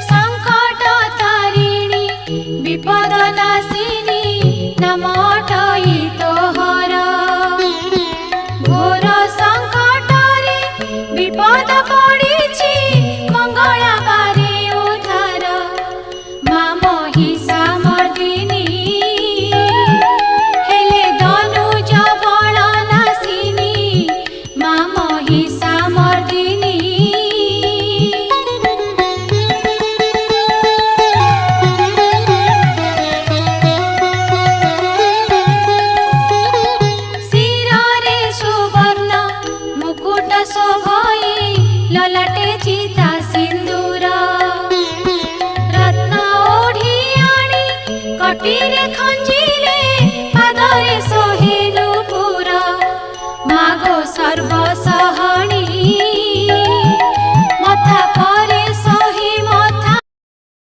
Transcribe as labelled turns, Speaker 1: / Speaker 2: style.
Speaker 1: संकट तारिणी विपद नाशिनी नमटई तोहर घोर संकटरे विपद पड़िछि मंगला बारे उद्धार माँ महिषामर्दिनी हेले धनुज बल नाशिनी माँ महिषामर्दिनी शिरे सुवर्ण मुकुट शोभई ललाटे चिता सिंदूर रत्न ओढ़ी आनी कटिरे